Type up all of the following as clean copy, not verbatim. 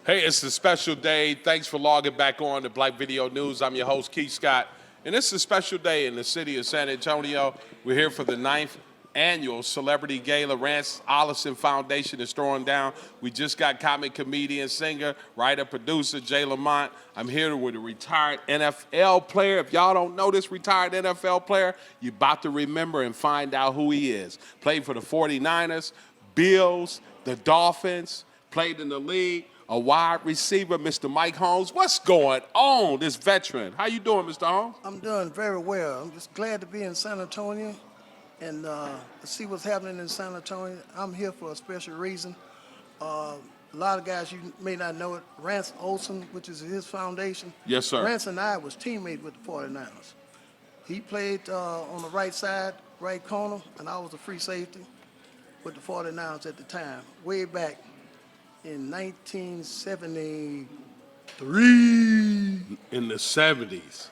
Hey, it's a special day. Thanks for logging back on to Black Video News. I'm your host, Keith Scott. And it's a special day in the city of San Antonio. We're here for the 9th annual Celebrity Gala. Rance Olison Foundation is throwing down. We just got comic comedian, singer, writer, producer Jay Lamont. I'm here with a retired NFL player. If y'all don't know this retired NFL player, you're about to remember and find out who he is. Played for the 49ers, Bills, the Dolphins, played in the league. A wide receiver, Mr. Mike Holmes. What's going on, this veteran? How you doing, Mr. Holmes? I'm doing very well. I'm just glad to be in San Antonio and see what's happening in San Antonio. I'm here for a special reason. A lot of guys, you may not know it, Rance Olison, which is his foundation. Yes, sir. Rance and I was teammates with the 49ers. He played on the right side, right corner, and I was a free safety with the 49ers at the time, way back in 1973. In the 70s.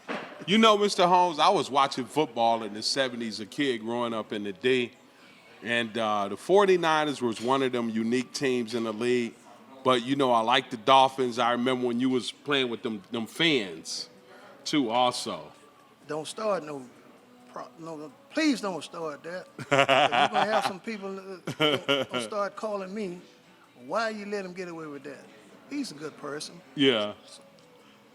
You know, Mr. Holmes, I was watching football in the 70s, a kid growing up in the D. And the 49ers was one of them unique teams in the league. But, you know, I like the Dolphins. I remember when you was playing with them fans, too, also. Don't start please don't start that. You're going to have some people gonna start calling me. Why you let him get away with that? He's a good person. Yeah.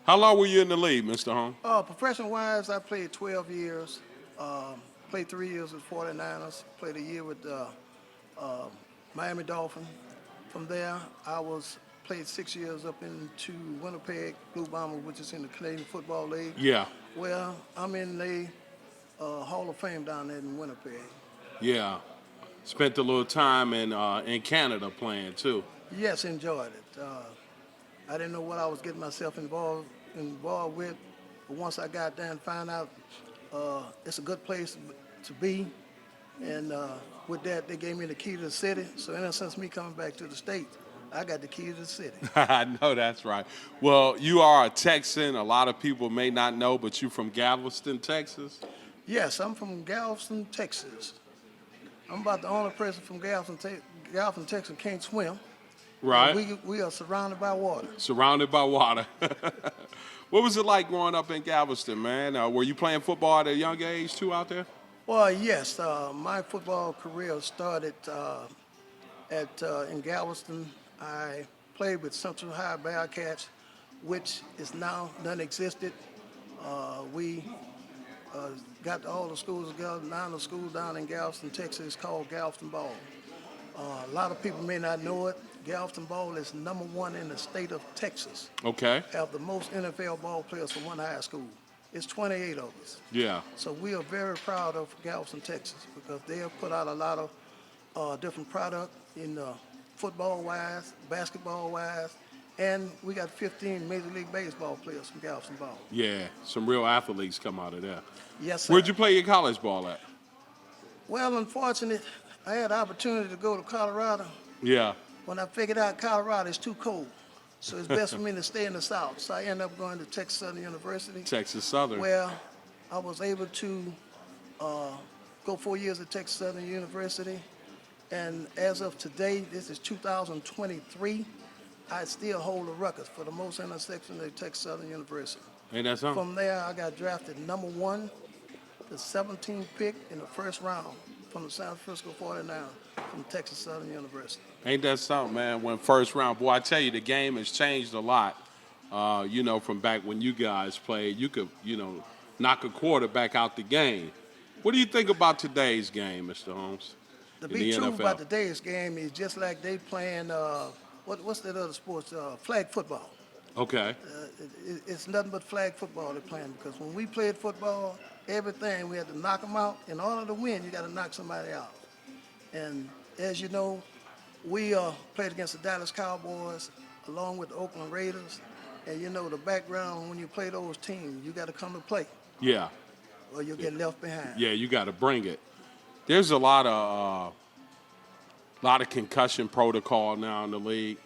How long were you in the league, Mr. Holmes? Professional-wise, I played 12 years. Played 3 years with 49ers. Played a year with Miami Dolphins. From there, played 6 years up into Winnipeg Blue Bombers, which is in the Canadian Football League. Yeah. Well, I'm in the Hall of Fame down there in Winnipeg. Yeah. Spent a little time in Canada playing, too. Yes, enjoyed it. I didn't know what I was getting myself involved with, but once I got there and found out it's a good place to be, and with that, they gave me the key to the city. So in a sense, me coming back to the States, I got the key to the city. I know that's right. Well, you are a Texan. A lot of people may not know, but you're from Galveston, Texas? Yes, I'm from Galveston, Texas. I'm about the only person from Galveston, Texas can't swim. Right. We are surrounded by water. Surrounded by water. What was it like growing up in Galveston, man? Were you playing football at a young age, too, out there? Well, yes. My football career started in Galveston. I played with Central High Bearcats, which is now non-existent. We got all the schools together. Now the school down in Galveston, Texas is called Galveston Ball. A lot of people may not know it. Galveston Ball is #1 in the state of Texas. Okay. Have the most NFL ball players from one high school. It's 28 of us. Yeah. So we are very proud of Galveston, Texas, because they have put out a lot of different product in football-wise, basketball-wise, and we got 15 Major League Baseball players from Galveston Ball. Yeah, some real athletes come out of there. Yes, sir. Where'd you play your college ball at? Well, unfortunately, I had the opportunity to go to Colorado. Yeah. When I figured out Colorado is too cold, so it's best for me to stay in the South. So I ended up going to Texas Southern University. Texas Southern. Where I was able to go 4 years at Texas Southern University. And as of today, this is 2023, I still hold the records for the most intersections at Texas Southern University. Ain't that something? From there, I got drafted #1, the 17th pick in the first round from the San Francisco 49ers from Texas Southern University. Ain't that something, man? When first round, boy, I tell you, the game has changed a lot. You know, from back when you guys played, you could, knock a quarterback out the game. What do you think about today's game, Mr. Holmes? To be true about today's game is just like they playing, what's that other sports? Flag football. Okay. It's nothing but flag football they're playing, because when we played football, everything, we had to knock them out. In order to win, you got to knock somebody out. And as you know, we played against the Dallas Cowboys along with the Oakland Raiders. And you know the background when you play those teams, you got to come to play. Yeah. Or you'll get left behind. Yeah, you got to bring it. There's a lot of concussion protocol now in the league.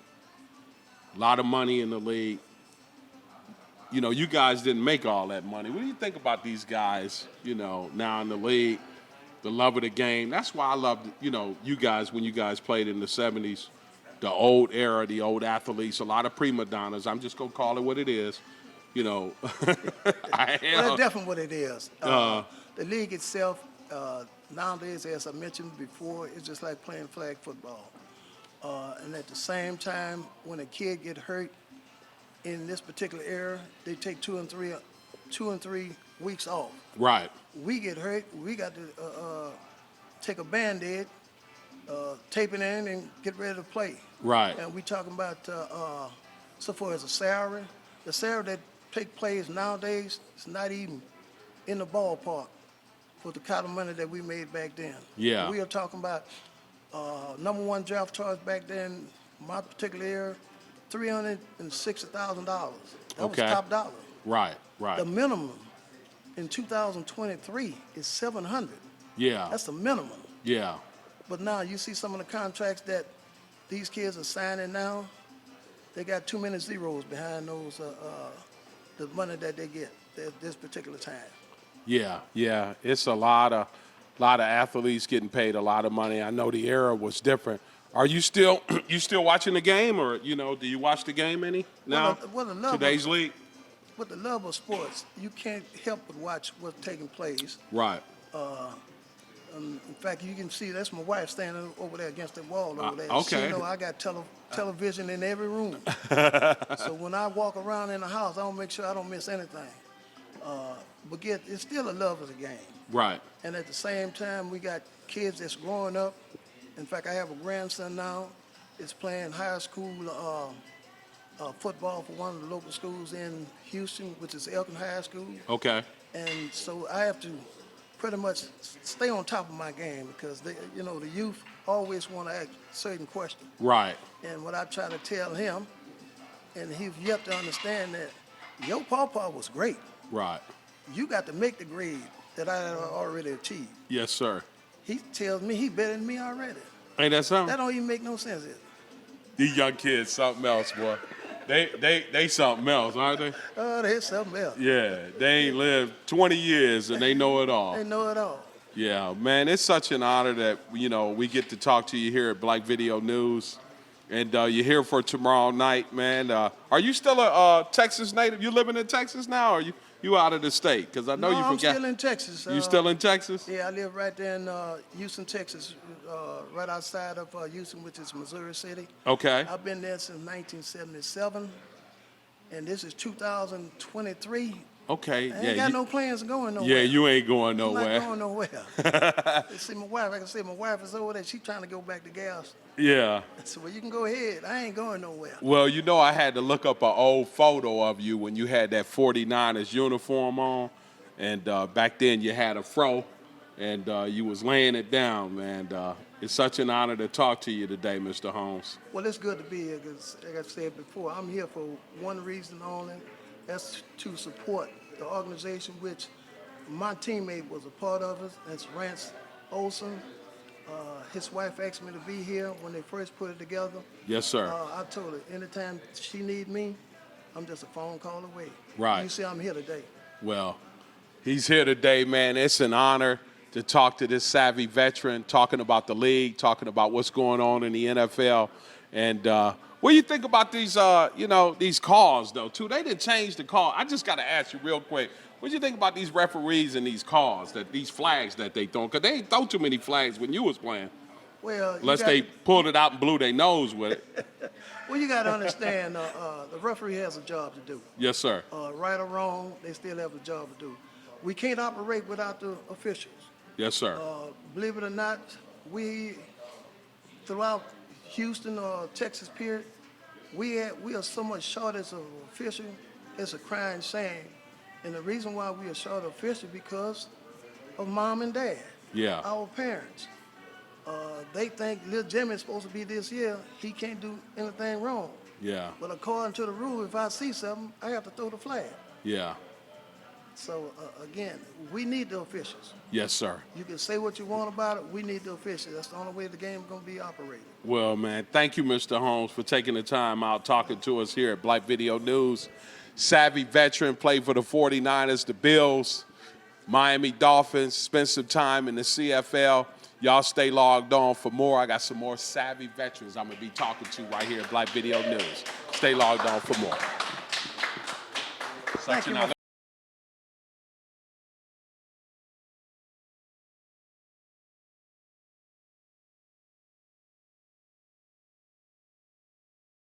A lot of money in the league. You know, you guys didn't make all that money. What do you think about these guys, now in the league, the love of the game? That's why I loved, you guys when you guys played in the 70s. the old era, the old athletes, a lot of prima donnas. I'm just going to call it what it is. You know, I am. Well, that's definitely what it is. The league itself, nowadays, as I mentioned before, it's just like playing flag football. And at the same time, when a kid get hurt in this particular era, they take 2 and 3 weeks off. Right. We get hurt, we got to take a Band-Aid, tape it in, and get ready to play. Right. And we talking about, so far as the salary that take place nowadays is not even in the ballpark for the kind of money that we made back then. Yeah. We are talking about number one draft choice back then, my particular era, $360,000. That Okay. was top dollar. Right. Right. The minimum in 2023 is 700. Yeah. That's the minimum. Yeah. But now you see some of the contracts that these kids are signing now, they got too many zeros behind those, the money that they get at this particular time. Yeah. Yeah. It's a lot of athletes getting paid a lot of money. I know the era was different. Are you still watching the game, or do you watch the game any now? Today's league. With the love of sports, you can't help but watch what's taking place. Right. In fact, you can see that's my wife standing over there against the wall over there. Okay. She know I got television in every room. So when I walk around in the house, I don't make sure I don't miss anything. But it's still a love of the game. Right. And at the same time, we got kids that's growing up. In fact, I have a grandson now. Is playing high school football for one of the local schools in Houston, which is Elkin High School. Okay. And so I have to pretty much stay on top of my game because the youth always want to ask certain questions. Right. And what I try to tell him, and he's yet to understand that your pawpaw was great. Right. You got to make the grade that I had already achieved. Yes, sir. He tells me he better than me already. Ain't that something? That don't even make no sense. These young kids, something else, boy. They something else, aren't they? Oh, there's something else. Yeah, they ain't lived 20 years and they know it all. They know it all. Yeah, man, it's such an honor that, we get to talk to you here at Black Video News. And you're here for tomorrow night, man. Are you still a Texas native? You living in Texas now, or you out of the state? Because I know you forgot. I'm still in Texas. You still in Texas? Yeah, I live right there in Houston, Texas, right outside of Houston, which is Missouri City. Okay. I've been there since 1977, and this is 2023. Okay. I ain't got no plans of going nowhere. Yeah, you ain't going I'm nowhere. not going nowhere. See, my wife, I can say my wife is over there. She's trying to go back to Galveston. Yeah. I said, well, you can go ahead. I ain't going nowhere. Well, I had to look up an old photo of you when you had that 49ers uniform on. And back then you had a fro, and you was laying it down, man. It's such an honor to talk to you today, Mr. Holmes. Well, it's good to be here because, like I said before, I'm here for one reason only. That's to support the organization, which my teammate was a part of it. That's Rance, Olison. His wife asked me to be here when they first put it together. Yes, sir. I told her anytime she need me, I'm just a phone call away. Right. You see, I'm here today. Well, he's here today, man. It's an honor to talk to this savvy veteran, talking about the league, talking about what's going on in the NFL. And what do you think about these, these calls, though, too? They didn't change the call. I just got to ask you real quick. What do you think about these referees and these calls, these flags that they throw? Because they ain't throw too many flags when you was playing. Well, unless they pulled it out and blew their nose with it. Well, you got to understand, the referee has a job to do. Yes, sir. Right or wrong, they still have a job to do. We can't operate without the officials. Yes, sir. Believe it or not, we, throughout Houston or Texas period, we are so much short as an official, it's a crying shame. And the reason why we are short of officials because of mom and dad. Yeah. Our parents. They think little Jimmy's supposed to be this year. He can't do anything wrong. Yeah. But according to the rule, if I see something, I have to throw the flag. Yeah. So, again, we need the officials. Yes, sir. You can say what you want about it. We need the officials. That's the only way the game is going to be operated. Well, man, thank you, Mr. Holmes, for taking the time out talking to us here at Black Video News. Savvy veteran, played for the 49ers, the Bills, Miami Dolphins, spent some time in the CFL. Y'all stay logged on for more. I got some more savvy veterans I'm going to be talking to right here at Black Video News. Stay logged on for more. Thank you, my